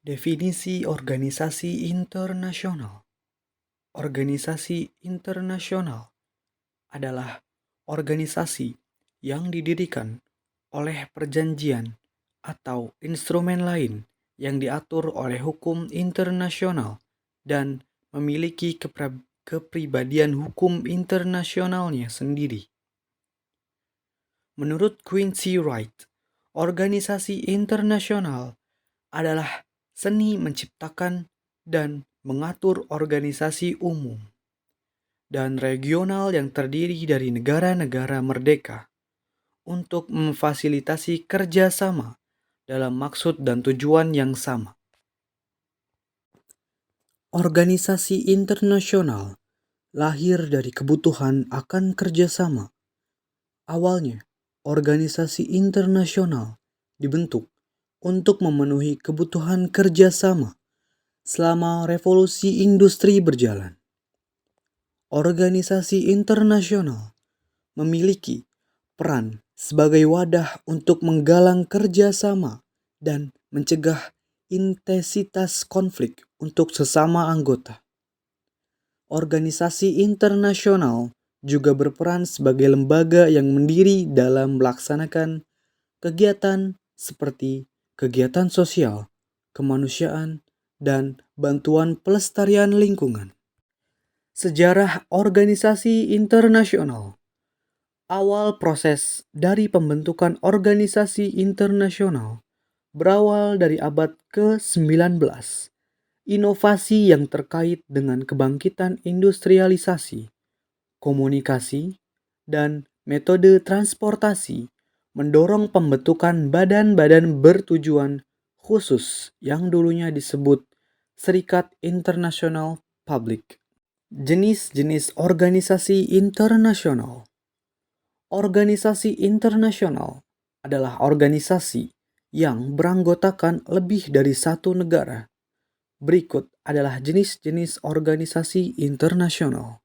Definisi organisasi internasional. Organisasi internasional adalah organisasi yang didirikan oleh perjanjian atau instrumen lain yang diatur oleh hukum internasional dan memiliki kepribadian hukum internasionalnya sendiri. Menurut Quincy Wright, organisasi internasional adalah seni menciptakan dan mengatur organisasi umum dan regional yang terdiri dari negara-negara merdeka untuk memfasilitasi kerjasama dalam maksud dan tujuan yang sama. Organisasi internasional lahir dari kebutuhan akan kerjasama. Awalnya, organisasi internasional dibentuk untuk memenuhi kebutuhan kerjasama selama revolusi industri berjalan. Organisasi internasional memiliki peran sebagai wadah untuk menggalang kerjasama dan mencegah intensitas konflik untuk sesama anggota. Organisasi internasional juga berperan sebagai lembaga yang mandiri dalam melaksanakan kegiatan seperti kegiatan sosial, kemanusiaan, dan bantuan pelestarian lingkungan. Sejarah organisasi internasional. Awal proses dari pembentukan organisasi internasional berawal dari abad ke-19. Inovasi yang terkait dengan kebangkitan industrialisasi, komunikasi, dan metode transportasi mendorong pembentukan badan-badan bertujuan khusus yang dulunya disebut Serikat Internasional Publik. Jenis-jenis organisasi internasional. Organisasi internasional adalah organisasi yang beranggotakan lebih dari satu negara. Berikut adalah jenis-jenis organisasi internasional.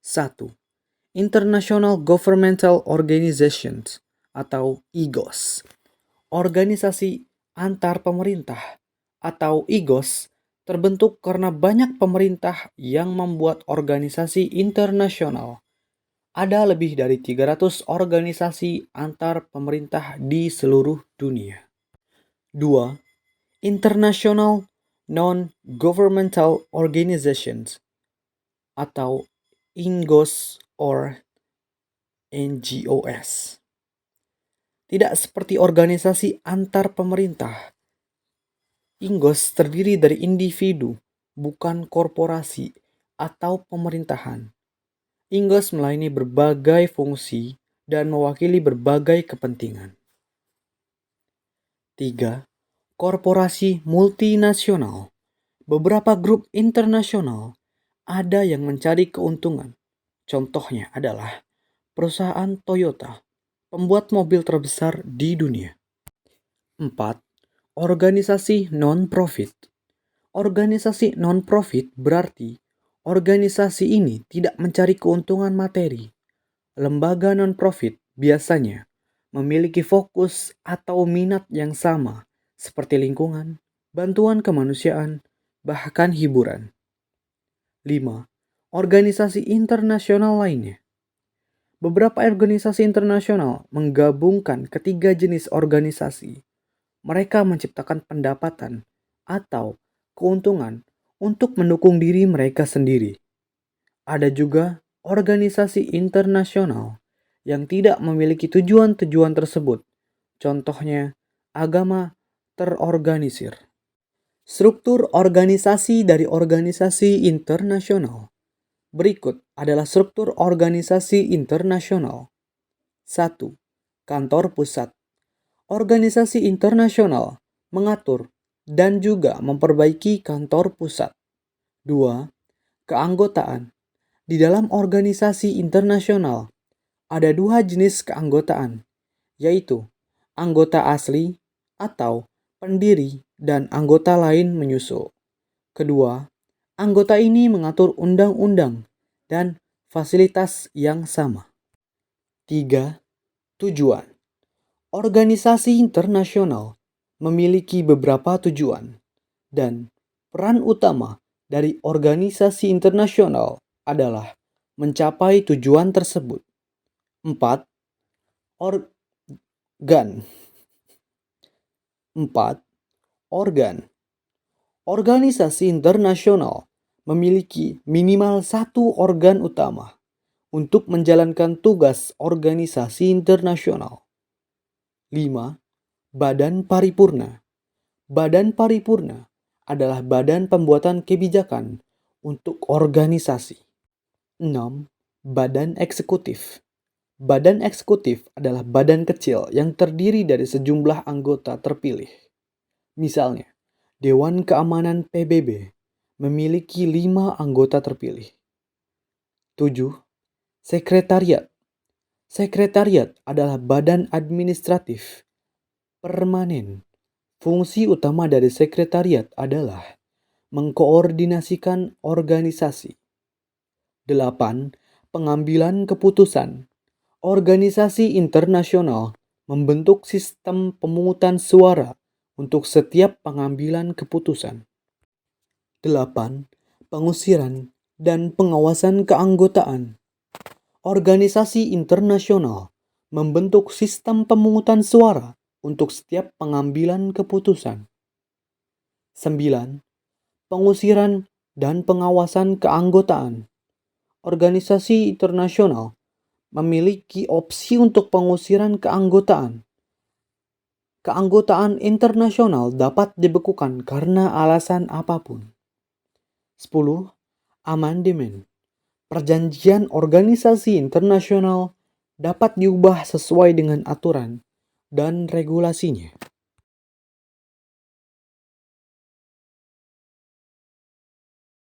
1. International Governmental Organizations atau IGOS. Organisasi antar pemerintah atau IGOS terbentuk karena banyak pemerintah yang membuat organisasi internasional. Ada lebih dari 300 organisasi antar pemerintah di seluruh dunia. 2. International Non-Governmental Organizations atau INGOS or NGOS. Tidak seperti organisasi antar pemerintah, INGOS terdiri dari individu, bukan korporasi atau pemerintahan. INGOS melayani berbagai fungsi dan mewakili berbagai kepentingan. 3. Korporasi multinasional. Beberapa grup internasional ada yang mencari keuntungan. Contohnya adalah perusahaan Toyota, pembuat mobil terbesar di dunia. 4. Organisasi non-profit. Organisasi non-profit berarti organisasi ini tidak mencari keuntungan materi. Lembaga non-profit biasanya memiliki fokus atau minat yang sama seperti lingkungan, bantuan kemanusiaan, bahkan hiburan. 5. Organisasi internasional lainnya. Beberapa organisasi internasional menggabungkan ketiga jenis organisasi. Mereka menciptakan pendapatan atau keuntungan untuk mendukung diri mereka sendiri. Ada juga organisasi internasional yang tidak memiliki tujuan-tujuan tersebut. Contohnya, agama terorganisir. Struktur organisasi dari organisasi internasional. Berikut adalah struktur organisasi internasional. 1. Kantor pusat. Organisasi internasional mengatur dan juga memperbaiki kantor pusat. 2. Keanggotaan. Di dalam organisasi internasional ada dua jenis keanggotaan, yaitu anggota asli atau pendiri dan anggota lain menyusul. Kedua, anggota ini mengatur undang-undang dan fasilitas yang sama. 3. Tujuan. Organisasi internasional memiliki beberapa tujuan. Dan peran utama dari organisasi internasional adalah mencapai tujuan tersebut. 4. Organ. 4. Organ. Organisasi internasional memiliki minimal satu organ utama untuk menjalankan tugas organisasi internasional. 5. Badan paripurna. Badan paripurna adalah badan pembuatan kebijakan untuk organisasi. 6. Badan eksekutif. Badan eksekutif adalah badan kecil yang terdiri dari sejumlah anggota terpilih. Misalnya, Dewan Keamanan PBB memiliki 5 anggota terpilih. 7. Sekretariat. Sekretariat adalah badan administratif permanen. Fungsi utama dari sekretariat adalah mengkoordinasikan organisasi. 8. Pengambilan keputusan. Organisasi internasional membentuk sistem pemungutan suara untuk setiap pengambilan keputusan. 8. Pengusiran dan pengawasan keanggotaan. Organisasi internasional membentuk sistem pemungutan suara untuk setiap pengambilan keputusan. 9. Pengusiran dan pengawasan keanggotaan. Organisasi internasional memiliki opsi untuk pengusiran keanggotaan. Keanggotaan internasional dapat dibekukan karena alasan apapun. 10. Amandemen. Perjanjian organisasi internasional dapat diubah sesuai dengan aturan dan regulasinya.